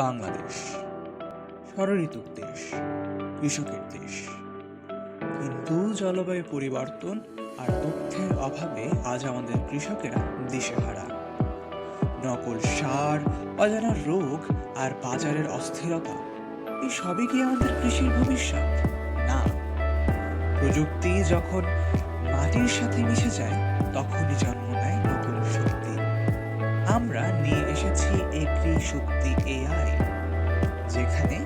বাংলাদেশ ষড়ঋতুর দেশ, কৃষকের দেশ। কিন্তু জলবায়ু পরিবর্তন আর তথ্যের অভাবে আজ আমাদের কৃষকেরা দিশেহারা। নকল সার, অজানা রোগ আর বাজারের অস্থিরতা, এই সবই কি আমাদের কৃষির ভবিষ্যৎ? না। প্রযুক্তি যখন মাটির সাথে মিশে যায়, তখনই জন্ম নেয় নতুন শক্তি। আমরা নিয়ে এসেছি এগ্রি শক্তি এআই, যেখানে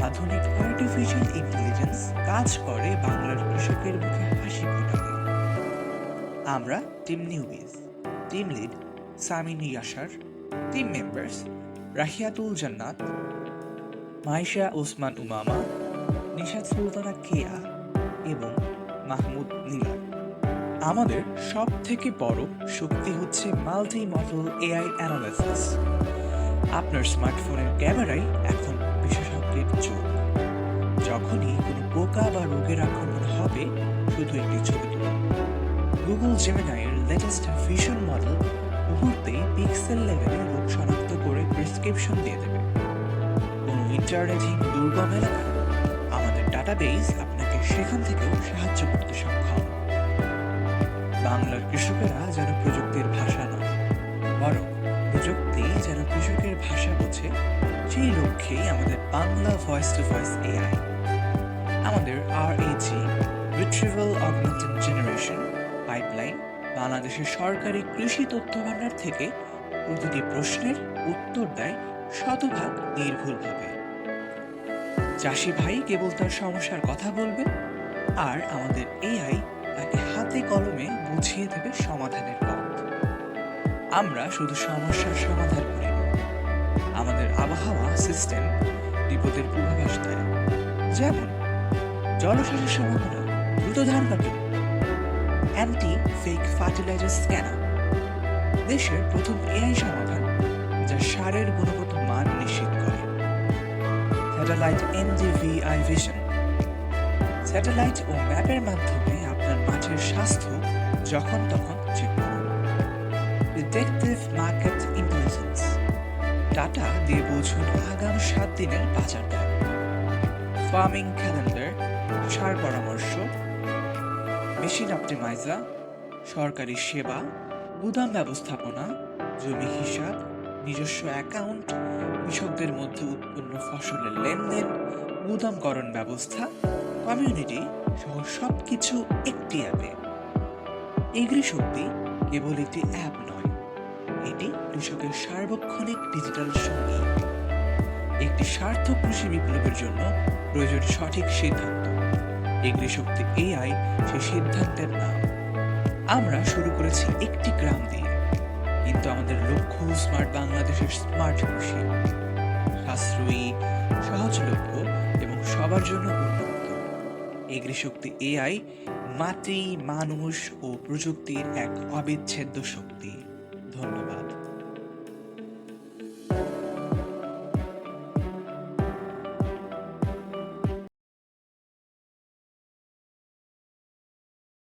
আধুনিক আর্টিফিশিয়াল ইন্টেলিজেন্স কাজ করে বাংলার কৃষকের মুখে হাসি ফোটাতে। আমরা team newbies, team lead Samin Yasar, team members Rahiyatul Jannat, Maisha Osman Umama, Nishat Sultana কেয়া এবং মাহমুদ নীলার। আমাদের সব থেকে বড় শক্তি হচ্ছে মাল্টি মডেল এআই অ্যানালাইসিস। আপনার স্মার্টফোনের ক্যামেরাই এখন বিশেষজ্ঞের চোখ। যখনই কোনো পোকা বা রোগের আক্রমণ হবে, শুধু একটি ছবি তুলুন। গুগল জেমিনাইয়ের লেটেস্ট ভিশন মডেল মুহূর্তেই পিক্সেল লেভেলে রোগ শনাক্ত করে প্রেসক্রিপশন দিয়ে দেবে। কোনো ইন্টারনেটহীন দুর্গম এলাকায় আমাদের ডাটাবেস আপনাকে সেখান থেকেও সাহায্য করতে সক্ষম। বাংলার কৃষকেরা যেন প্রযুক্তির ভাষা নয়, বরং প্রযুক্তি যেন কৃষকের ভাষা বোঝে, সেই লক্ষ্যেই আমাদের Bangla voice to voice AI. আমাদের RAG retrieval augmented generation pipeline বাংলাদেশের সরকারি কৃষি তথ্য ভাণ্ডার থেকে প্রতিটি প্রশ্নের উত্তর দেয় শতভাগ নির্ভুলভাবে। চাষি ভাই কেবল তার সমস্যার কথা বলবে, আর আমাদের এআই তাকে হাতে কলমে বুঝিয়ে দেবে সমাধানের পথ। আমরা শুধু সমস্যার সমাধান করি না, আমাদের আবহাওয়া সিস্টেম বিপদের পূর্বাভাস দেয়। যেমন জলসেচের সম্ভাবনা দ্রুত ধান কাটুন, অ্যান্টি ফেক ফার্টিলাইজার স্ক্যানার, দেশের প্রথম এআই সমাধান যা সারের গুণগত মান নিশ্চিত করে। স্যাটেলাইট NDVI ভিশন, স্যাটেলাইট ও ম্যাপের মাধ্যমে আপনার মাঠের স্বাস্থ্য যখন তখন চেক করুন। ডিটেকটিভ মার্কেট ইন্টেলিজেন্স, ডাটা দিয়ে বুঝুন আগাম 7 দিনের বাজার দর। ফার্মিং ক্যালেন্ডার, সার পরামর্শ, মেশিন অপটিমাইজার, সরকারি সেবা, গুদাম ব্যবস্থাপনা, জমি হিসাব, নিজস্ব অ্যাকাউন্ট, কৃষকদের মধ্যে উৎপন্ন ফসলের লেনদেন, গুদামকরণ ব্যবস্থা, কমিউনিটি সহ সবকিছু একটি অ্যাপে। এগ্রি শক্তি কেবল একটি অ্যাপ নয়, এটি কৃষকের সার্বক্ষণিক ডিজিটাল সঙ্গী। একটি সার্থক কৃষি বিপ্লবের জন্য প্রয়োজন সঠিক সিদ্ধান্ত। এগ্রি শক্তি এআই সেই সিদ্ধান্তের নাম। আমরা শুরু করেছি একটি গ্রাম দিয়ে, কিন্তু আমাদের লক্ষ্য স্মার্ট বাংলাদেশের স্মার্ট কৃষি, সাশ্রয়ী, সহজলভ্য এবং সবার জন্য উন্মুক্ত। এগ্রি শক্তি এআই মাটি, মানুষ ও প্রযুক্তির এক অবিচ্ছেদ্য শক্তি। ধন্যবাদ।